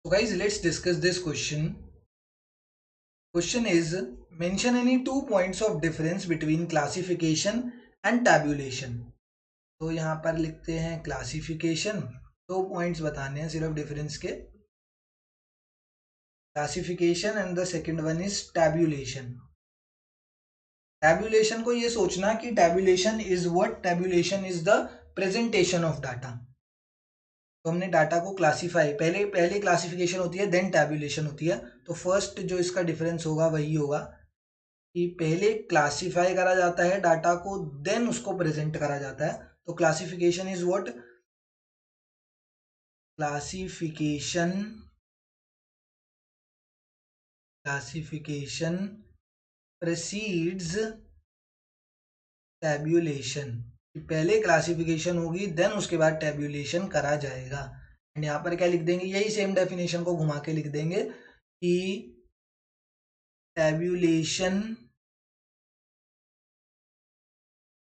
So guys, let's discuss this question. Question is, mention any 2 points of difference between classification and tabulation. तो यहाँ पर लिखते हैं classification, 2 points बताने हैं सिर्फ डिफरेंस के, classification and the second one is tabulation. Tabulation को ये सोचना कि tabulation is what, tabulation is the presentation of data. तो हमने डाटा को क्लासिफाई, पहले क्लासिफिकेशन होती है देन टैब्यूलेशन होती है. तो फर्स्ट जो इसका डिफरेंस होगा वही होगा कि पहले क्लासिफाई करा जाता है डाटा को, देन उसको प्रेजेंट करा जाता है. तो classification is what, classification precedes tabulation. पहले क्लासिफिकेशन होगी देन उसके बाद टैब्यूलेशन करा जाएगा. एंड यहाँ पर क्या लिख देंगे, यही सेम डेफिनेशन को घुमा के लिख देंगे कि tabulation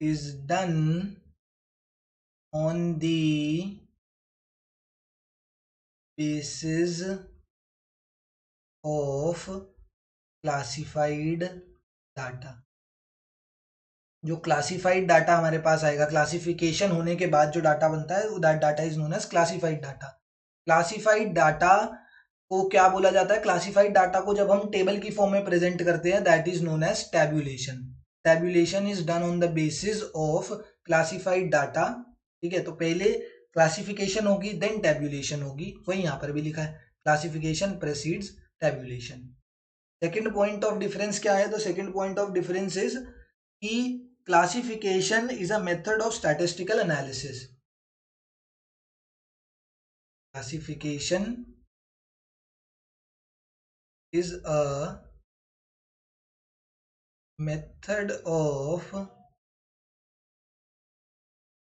is done on the basis of classified data. जो क्लासिफाइड डाटा हमारे पास आएगा, क्लासिफिकेशन होने के बाद जो डाटा बनता है, that data is known as classified data. Classified data को क्या बोला जाता है, क्लासिफाइड डाटा को जब हम टेबल की फॉर्म में प्रेजेंट करते हैं, that is known as tabulation. Tabulation is done on the basis of classified data. ठीक है, तो पहले क्लासिफिकेशन होगी देन टैब्यूलेशन होगी, वही यहाँ पर भी लिखा है, classification precedes tabulation. Second point of difference क्या है, तो second point of difference is कि classification is a method of statistical analysis. Classification is a method of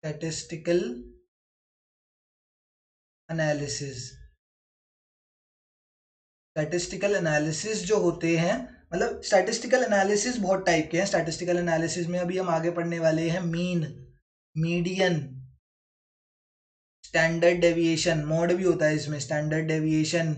statistical analysis. Statistical analysis जो होते हैं, मतलब स्टैटिस्टिकल एनालिसिस बहुत टाइप के हैं. स्टैटिस्टिकल एनालिसिस में अभी हम आगे पढ़ने वाले हैं mean, median, standard deviation, mode भी होता है इसमें, standard deviation,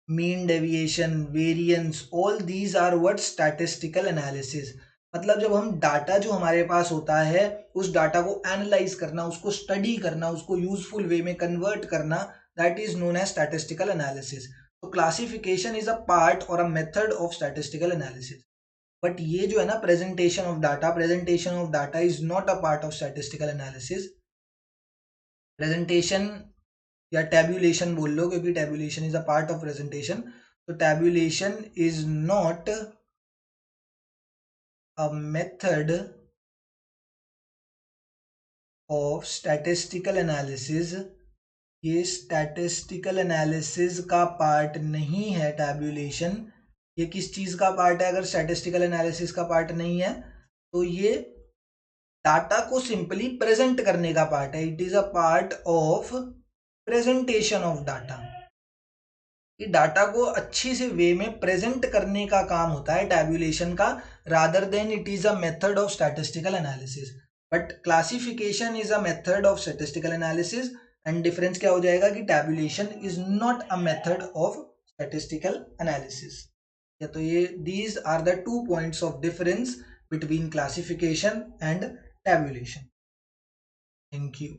mean deviation, variance, all these are what statistical analysis. मतलब जब हम डाटा जो हमारे पास होता है उस डाटा को एनालाइज करना, उसको स्टडी करना, उसको यूजफुल वे में कन्वर्ट करना, that is known as statistical analysis. तो क्लासिफिकेशन इज अ पार्ट और a method of statistical analysis. But ये जो है ना presentation of data is not a part of statistical analysis. Presentation या टैब्यूलेशन बोल लो, क्योंकि tabulation is a part of presentation. तो tabulation is not a method of statistical analysis. ये स्टैटिस्टिकल एनालिसिस का पार्ट नहीं है टैब्यूलेशन. ये किस चीज का पार्ट है, अगर स्टैटिस्टिकल एनालिसिस का पार्ट नहीं है तो ये डाटा को सिंपली प्रेजेंट करने का पार्ट है. It is a part of presentation of data. कि डाटा को अच्छी से वे में प्रेजेंट करने का काम होता है टैब्यूलेशन का, rather than it is a method of statistical analysis. But classification is a method of statistical analysis. And difference क्या हो जाएगा कि tabulation is not a method of statistical analysis. तो ये these are the 2 points of difference between classification and tabulation. Thank you.